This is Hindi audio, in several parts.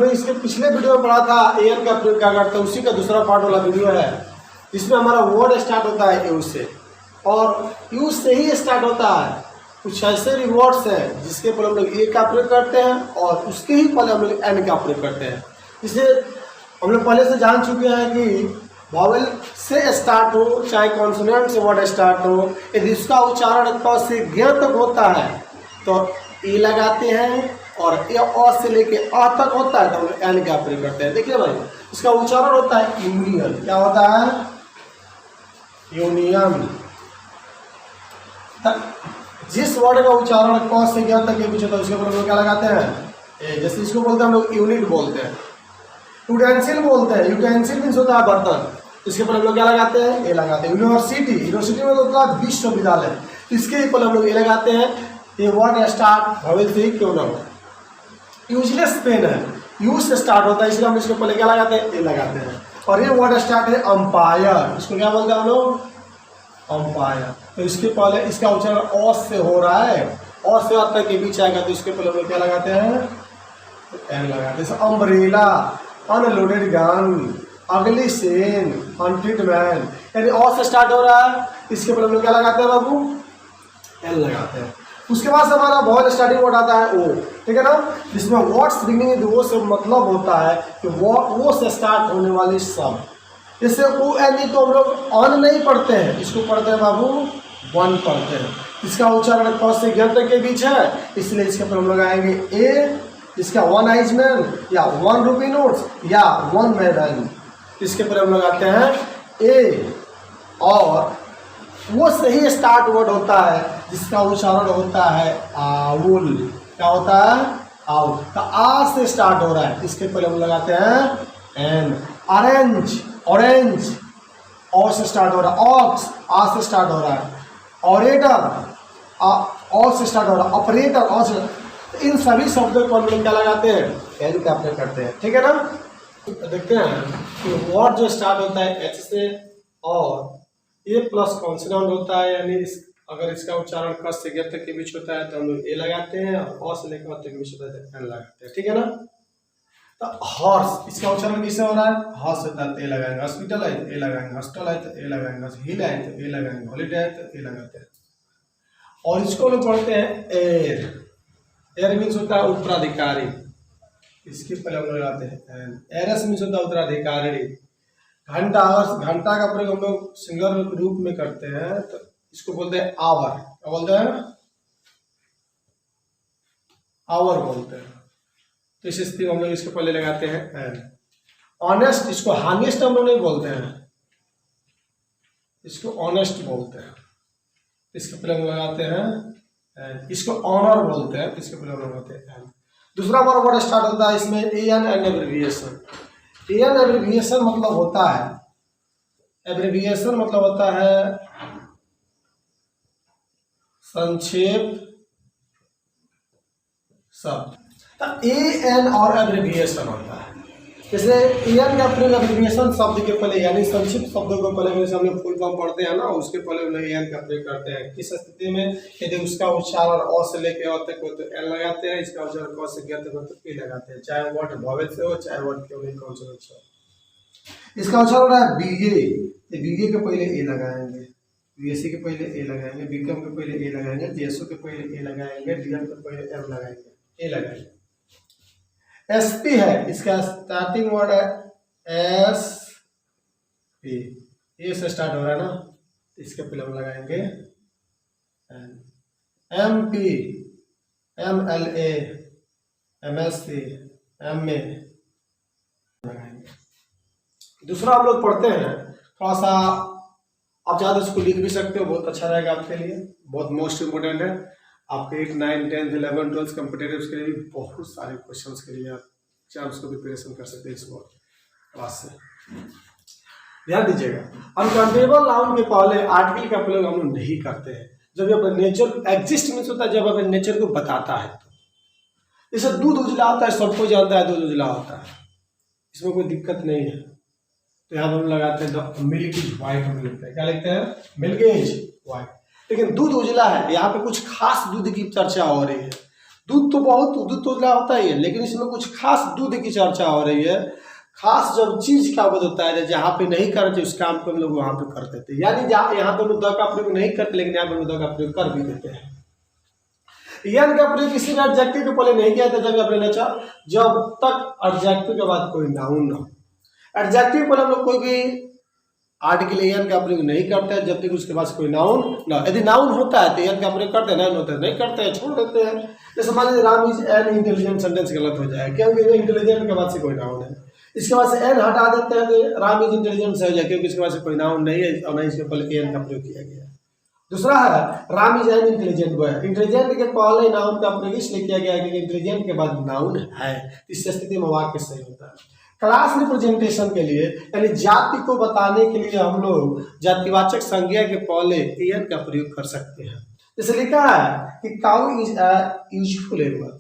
हमने इसके पिछले वीडियो में पढ़ा था एन का प्रयोग क्या करते हैं, उसी का दूसरा पार्ट वाला वीडियो है जिसमें हमारा वर्ड स्टार्ट होता है यू से, और यू से ही स्टार्ट होता है। कुछ ऐसे रिवॉर्ड्स हैं जिसके पर हम लोग ए का प्रयोग करते हैं और उसके ही पहले हम लोग एन का प्रयोग करते हैं। इसलिए हम लोग पहले से जान चुके हैं कि वॉवेल से स्टार्ट हो चाहे कॉन्सोनेंट से वर्ड स्टार्ट हो, यदि उसका उच्चारण क से ग तक होता है तो ए लगाते हैं, और ए अ से लेके अ तक होता है तो हम लोग एन का प्रयोग करते हैं। देखिए भाई, इसका उच्चारण होता है यूनियन। क्या होता है? यूनियन। जिस वर्ड का उच्चारण क से ग तक के बीच होता है उसके ऊपर हम लोग क्या लगाते हैं? जैसे इसको बोलते हैं हम लोग यूनिट बोलते हैं, यूटेंसिल बोलते हैं। यूटेंसिल मीन्स होता है बर्तन, इसके ऊपर हम लोग क्या लगाते हैं? ए लगाते हैं। यूनिवर्सिटी, यूनिवर्सिटी में होता है विश्वविद्यालय, इसके ऊपर हम लोग ए लगाते हैं। ये वर्ड स्टार्ट वॉवेल से ही क्यों ना हो। यूजलेस पेन है, यू से स्टार्ट होता है, इसलिए हम इसके ऊपर क्या लगाते हैं? ए लगाते हैं। और ये वर्ड स्टार्ट है अंपायर, इसको क्या बोलते हैं हम लोग? अंपायर। तो इसके पहले इसका उच्चारण अ से हो रहा है, अ से अ तक के बीच आएगा तो इसके पहले हम लोग क्या लगाते हैं? एन लगाते हैं। जैसे अम्ब्रेला, अनलोडेड गन, अगली सेन, हंटेड मैन, यानी अ से स्टार्ट हो रहा है, इसके ऊपर हम लोग क्या लगाते हैं बाबू? एन लगाते हैं। उसके बाद से हमारा वॉवेल स्टार्टिंग वर्ड आता है ओ, ठीक है ना, जिसमें वर्ड्स बिगिनिंग वो से मतलब होता है कि वो से स्टार्ट होने वाले शब्द। जैसे ओ एन ई तो हम लोग ऑन नहीं पढ़ते हैं, इसको पढ़ते हैं बाबू वन पढ़ते हैं। इसका उच्चारण क से ग तक के बीच है, इसलिए इसके ऊपर हम लोग आएंगे ए, इसका वन आइज मैन या वन रुपी नोट्स या वन मैन, इसके ऊपर हम लोग आते हैं ए। और वो से ही स्टार्ट वर्ड होता है जिसका उच्चारण होता है आउल। क्या होता है? आउल। तो आ से स्टार्ट हो रहा है, इसके पहले हम लगाते हैं एन। ऑरेंज, ऑरेंज और से स्टार्ट हो रहा है। ऑक्स, आ से स्टार्ट हो रहा है। ऑरेटर, और से स्टार्ट हो रहा है। ऑपरेटर, और से। इन सभी शब्दों को हम लोग क्या लगाते हैं? एन का प्रयोग करते हैं, ठीक है ना। तो देखते हैं कि वर्ड जो स्टार्ट होता है एच से और ए प्लस कॉन्सोनेंट होता है, यानी अगर इसका उच्चारण क से ग तक के बीच होता है तो हम लोग ए लगाते हैं, और अ से लेकर अ तक के बीच होता है तो एन लगाते हैं, ठीक है ना। तो हॉर्स, इसका उच्चारण किससे हो रहा है? हॉर्स होता है तो ए लगाएंगे। हॉस्पिटल है तो ए लगाएंगे, हॉस्टल है तो ए लगाएंगे, हिल है तो ए लगाएंगे, हॉलीडे है तो ए लगाते हैं। और इसको लोग पढ़ते हैं एयर। एयर मीन्स होता है उत्तराधिकारी, इसके पहले हम लोग लगाते हैं एन। एरस मीन्स होता है उत्तराधिकारी। घंटा, घंटा का प्रयोग हम लोग सिंगल रूप में करते हैं तो इसको बोलते हैं आवर। क्या बोलते हैं? आवर बोलते हैं। तो इस स्थिति में हम लोग इसके पहले लगाते हैं एन। ऑनेस्ट, इसको हानेस्ट हम लोग नहीं बोलते हैं, इसको ऑनेस्ट बोलते हैं, इसके पहले हम लगाते हैं एन। इसको ऑनर बोलते हैं, इसके पहले हम लगाते हैं एन। दूसरा हमारा वर्ड स्टार्ट होता है इसमें A N and abbreviation. A N abbreviation मतलब होता है, एब्रिविएशन मतलब होता है संक्षेप शब्द। तो ए एन और एब्रिविएशन होता है। जैसे ए एन का प्रयोग एब्रिविएशन शब्द के पहले यानी संक्षिप्त शब्दों को पहले, जैसे हम लोग फुल फॉर्म पढ़ते हैं ना, उसके पहले हम लोग ए एन का प्रयोग करते हैं। किस स्थिति में? यदि उसका उच्चारण अ से लेकर अ तक हो तो एन लगाते हैं, इसका उच्चारण क से ग तक हो तो ए लगाते हैं, चाहे वर्ड वॉवेल से हो चाहे वर्ड क्यों नहीं कॉन्सोनेंट से हो। इसका उच्चारण है बीए, बीए के पहले ए लगाएंगे, बीएससी के पहले ए लगाएंगे, बीकॉम के पहले ए लगाएंगे, बीएसओ के पहले ए लगाएंगे, डीएम के पहले एम लगाएंगे, ए लगाएंगे। एसपी है, इसका स्टार्टिंग वर्ड है एस पी, ए से स्टार्ट हो रहा है ना, इसके पहले हम लगाएंगे N. M P, M L A, M S C, M A लगाएंगे। दूसरा हम लोग पढ़ते हैं, थोड़ा सा आप ज़्यादा इसको लिख भी सकते हो, बहुत अच्छा रहेगा आपके लिए, बहुत मोस्ट इम्पोर्टेंट है आपके 8, 9, 10, 11, 12 कॉम्पिटेटिव्स के लिए भी बहुत सारे क्वेश्चंस के लिए आप एग्जाम्स को प्रिपरेशन कर सकते हैं इस क्लास से। ध्यान दीजिएगा, अनकाउंटेबल नाउन के पहले आर्टिकल का प्रयोग हम लोग नहीं करते हैं जब ये अपने नेचर एग्जिस्ट मीन्स होता है, जब अपने नेचर को बताता है। तो जैसे दूध उजला होता है, सबको जानता है दूध उजला होता है, इसमें कोई दिक्कत नहीं है। तो यहाँ हम लगाते हैं द मिल्क इज व्हाइट, हम लिखते हैं क्या लिखते हैं? Milk is white. लेकिन दूध उजला है, यहाँ पे कुछ खास दूध की चर्चा हो रही है, दूध तो बहुत दूध तो होता ही है, लेकिन इसमें कुछ खास दूध की चर्चा हो रही है। खास जब चीज का बोध होता है, जहाँ पे नहीं करते उस काम को हम लोग वहां पे कर देते हैं, यानी जहाँ यहाँ पे हम लोग द का प्रयोग नहीं करते, लेकिन यहाँ पे हम लोग द का प्रयोग कर भी देते हैं। यन का प्रयोग किसी भी एडजेक्टिव के पहले नहीं किया जाता जब अपने जब तक एडजेक्टिव के बाद कोई नाउन ना हो। एडजेक्टिव पर हम लोग कोई भी आर्टिकल यन का प्रयोग नहीं करते हैं जब तक उसके पास कोई नाउन ना। यदि नाउन होता है तो यन का प्रयोग करते हैं, नाउन होता है नहीं करते हैं, छोड़ देते हैं। जैसे मान लीजिए Ram is an intelligent, sentence गलत हो जाए क्योंकि इंटेलिजेंट के बाद से कोई नाउन है। इसके बाद से एन हटा देते हैं तो राम इज इंटेलिजेंट से हो जाए क्योंकि इसके बाद से कोई नाउन नहीं है और नहीं इसके पहले एन का प्रयोग किया गया है। दूसरा है Ram is an intelligent boy. Intelligent के पहले नाउन का प्रयोग इसलिए किया गया क्योंकि इंटेलिजेंट के बाद नाउन है। इस स्थिति में वाक्य सही होता है। क्लास रिप्रेजेंटेशन के लिए यानी जाति को बताने के लिए हम लोग जातिवाचक संज्ञा के पहले एन का प्रयोग कर सकते हैं। जैसे लिखा है कि cow is a useful animal,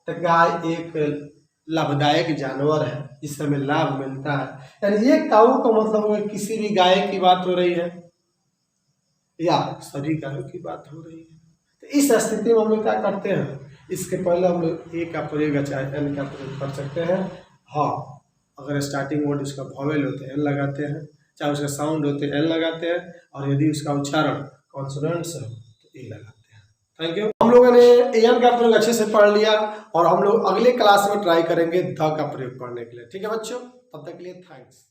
तो गाय एक लाभदायक जानवर है जिससे हमें लाभ मिलता है। यानी एक काऊ का मतलब किसी भी गाय की बात हो रही है या सभी गायों की बात हो रही है। तो इस स्थिति में हम लोग क्या करते हैं, इसके पहले हम लोग ए का प्रयोग चाहे एन का प्रयोग कर सकते हैं। हाँ, अगर स्टार्टिंग वर्ड उसका वॉवेल होते हैं एन लगाते हैं, चाहे उसका साउंड होते हैं एन लगाते हैं, और यदि उसका उच्चारण कॉन्सोनेंट्स है तो ए लगाते हैं। Thank you. हम लोगों ने एन का प्रयोग अच्छे से पढ़ लिया और हम लोग अगले क्लास में ट्राई करेंगे द का प्रयोग पढ़ने के लिए। ठीक है बच्चों, तब तक के लिए थैंक्स।